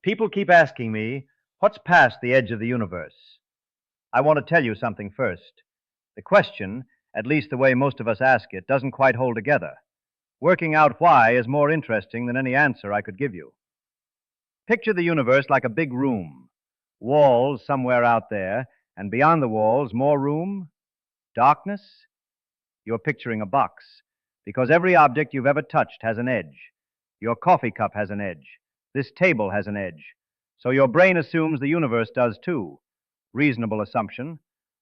People keep asking me, what's past the edge of the universe? I want to tell you something first. The question, at least the way most of us ask it, doesn't quite hold together. Working out why is more interesting than any answer I could give you. Picture the universe like a big room. Walls somewhere out there, and beyond the walls, more room. Darkness? You're picturing a box, because every object you've ever touched has an edge. Your coffee cup has an edge. This table has an edge. So your brain assumes the universe does too. Reasonable assumption.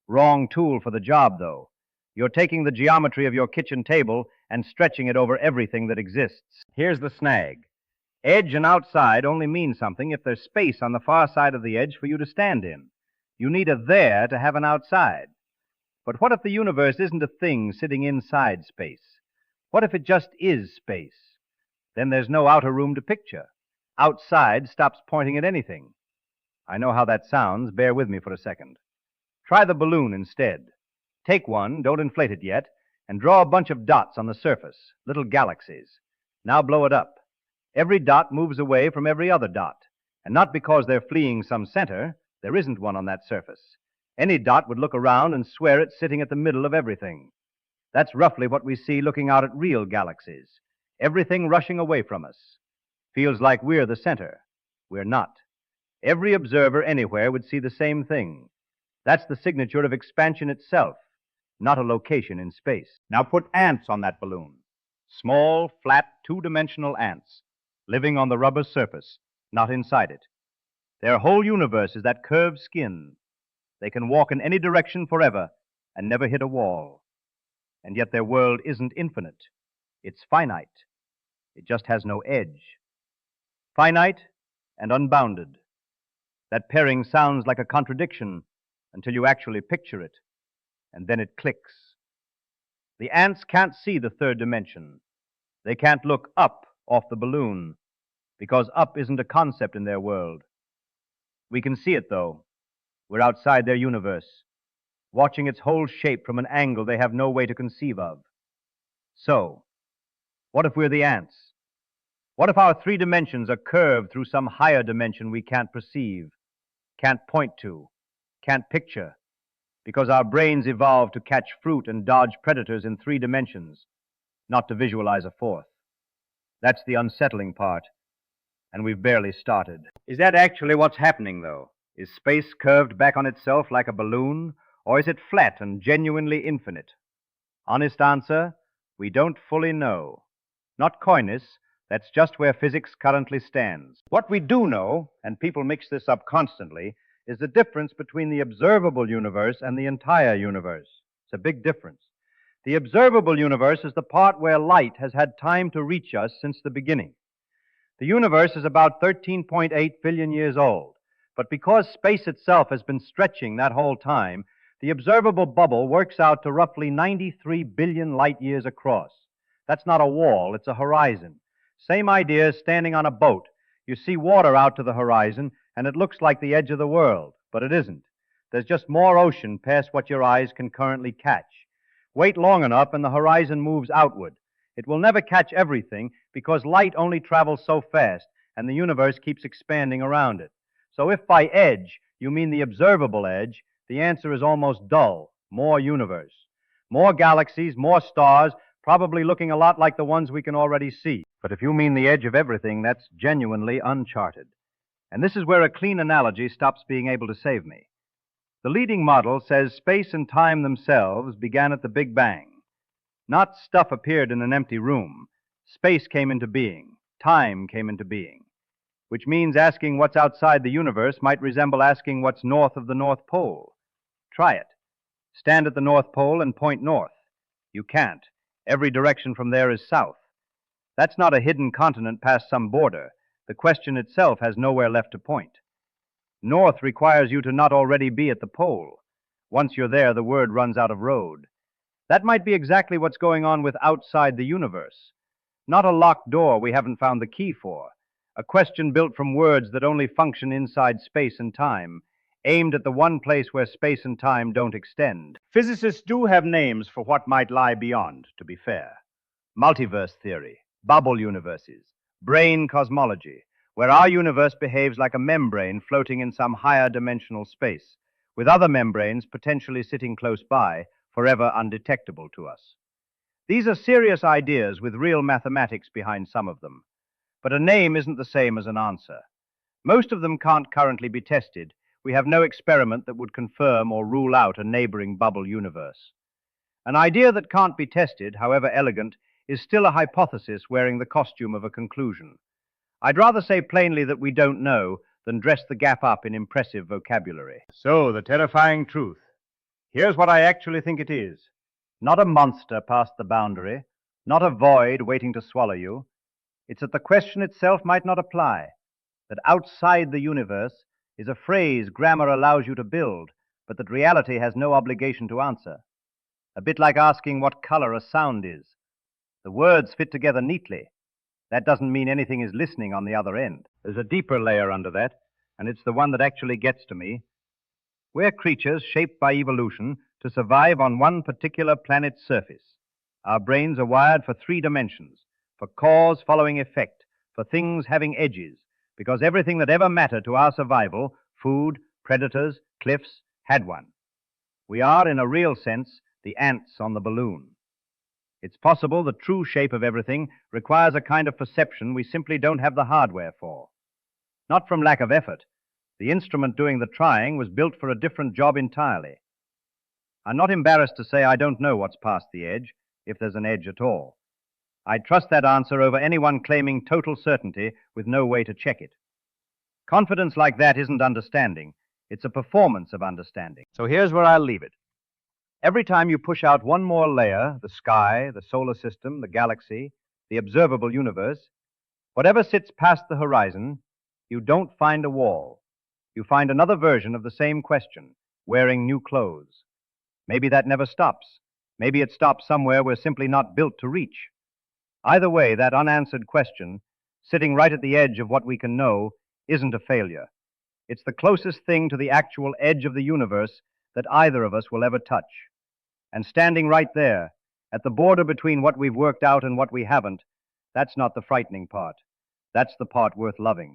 Wrong tool for the job, though. You're taking the geometry of your kitchen table and stretching it over everything that exists. Here's the snag. Edge and outside only mean something if there's space on the far side of the edge for you to stand in. You need a there to have an outside. But what if the universe isn't a thing sitting inside space? What if it just is space? Then there's no outer room to picture. Outside stops pointing at anything. I know how that sounds. Bear with me for a second. Try the balloon instead. Take one, don't inflate it yet, and draw a bunch of dots on the surface, little galaxies. Now blow it up. Every dot moves away from every other dot, and not because they're fleeing some center. There isn't one on that surface. Any dot would look around and swear it's sitting at the middle of everything. That's roughly what we see looking out at real galaxies. Everything rushing away from us. Feels like we're the center. We're not. Every observer anywhere would see the same thing. That's the signature of expansion itself, not a location in space. Now put ants on that balloon. Small, flat, two-dimensional ants, living on the rubber surface, not inside it. Their whole universe is that curved skin. They can walk in any direction forever and never hit a wall. And yet their world isn't infinite. It's finite. It just has no edge. Finite and unbounded. That pairing sounds like a contradiction until you actually picture it, and then it clicks. The ants can't see the third dimension. They can't look up off the balloon, because up isn't a concept in their world. We can see it, though. We're outside their universe, watching its whole shape from an angle they have no way to conceive of. So, what if we're the ants? What if our three dimensions are curved through some higher dimension we can't perceive, can't point to, can't picture, because our brains evolved to catch fruit and dodge predators in three dimensions, not to visualize a fourth? That's the unsettling part, and we've barely started. Is that actually what's happening, though? Is space curved back on itself like a balloon, or is it flat and genuinely infinite? Honest answer, we don't fully know. Not coyness, that's just where physics currently stands. What we do know, and people mix this up constantly, is the difference between the observable universe and the entire universe. It's a big difference. The observable universe is the part where light has had time to reach us since the beginning. The universe is about 13.8 billion years old. But because space itself has been stretching that whole time, the observable bubble works out to roughly 93 billion light years across. That's not a wall, it's a horizon. Same idea as standing on a boat. You see water out to the horizon, and it looks like the edge of the world, but it isn't. There's just more ocean past what your eyes can currently catch. Wait long enough, and the horizon moves outward. It will never catch everything because light only travels so fast, and the universe keeps expanding around it. So if by edge you mean the observable edge, the answer is almost dull. More universe. More galaxies, more stars, probably looking a lot like the ones we can already see. But if you mean the edge of everything, that's genuinely uncharted. And this is where a clean analogy stops being able to save me. The leading model says space and time themselves began at the Big Bang. Not stuff appeared in an empty room. Space came into being. Time came into being. Which means asking what's outside the universe might resemble asking what's north of the North Pole. Try it. Stand at the North Pole and point north. You can't. Every direction from there is south. That's not a hidden continent past some border. The question itself has nowhere left to point. North requires you to not already be at the pole. Once you're there, the word runs out of road. That might be exactly what's going on with outside the universe. Not a locked door we haven't found the key for. A question built from words that only function inside space and time, aimed at the one place where space and time don't extend. Physicists do have names for what might lie beyond, to be fair. Multiverse theory, bubble universes, brain cosmology. where our universe behaves like a membrane floating in some higher dimensional space, with other membranes potentially sitting close by, forever undetectable to us. These are serious ideas with real mathematics behind some of them, but a name isn't the same as an answer. Most of them can't currently be tested. We have no experiment that would confirm or rule out a neighboring bubble universe. An idea that can't be tested, however elegant, is still a hypothesis wearing the costume of a conclusion. I'd rather say plainly that we don't know than dress the gap up in impressive vocabulary. So, the terrifying truth. Here's what I actually think it is. Not a monster past the boundary, not a void waiting to swallow you. It's that the question itself might not apply, that outside the universe is a phrase grammar allows you to build, but that reality has no obligation to answer. A bit like asking what color a sound is. The words fit together neatly. That doesn't mean anything is listening on the other end. There's a deeper layer under that, and it's the one that actually gets to me. We're creatures shaped by evolution to survive on one particular planet's surface. Our brains are wired for 3 dimensions, for cause following effect, for things having edges, because everything that ever mattered to our survival, food, predators, cliffs, had one. We are, in a real sense, the ants on the balloon. It's possible the true shape of everything requires a kind of perception we simply don't have the hardware for. Not from lack of effort. The instrument doing the trying was built for a different job entirely. I'm not embarrassed to say I don't know what's past the edge, if there's an edge at all. I'd trust that answer over anyone claiming total certainty with no way to check it. Confidence like that isn't understanding. It's a performance of understanding. So here's where I'll leave it. Every time you push out one more layer, the sky, the solar system, the galaxy, the observable universe, whatever sits past the horizon, you don't find a wall. You find another version of the same question, wearing new clothes. Maybe that never stops. Maybe it stops somewhere we're simply not built to reach. Either way, that unanswered question, sitting right at the edge of what we can know, isn't a failure. It's the closest thing to the actual edge of the universe that either of us will ever touch. And standing right there, at the border between what we've worked out and what we haven't, that's not the frightening part. That's the part worth loving.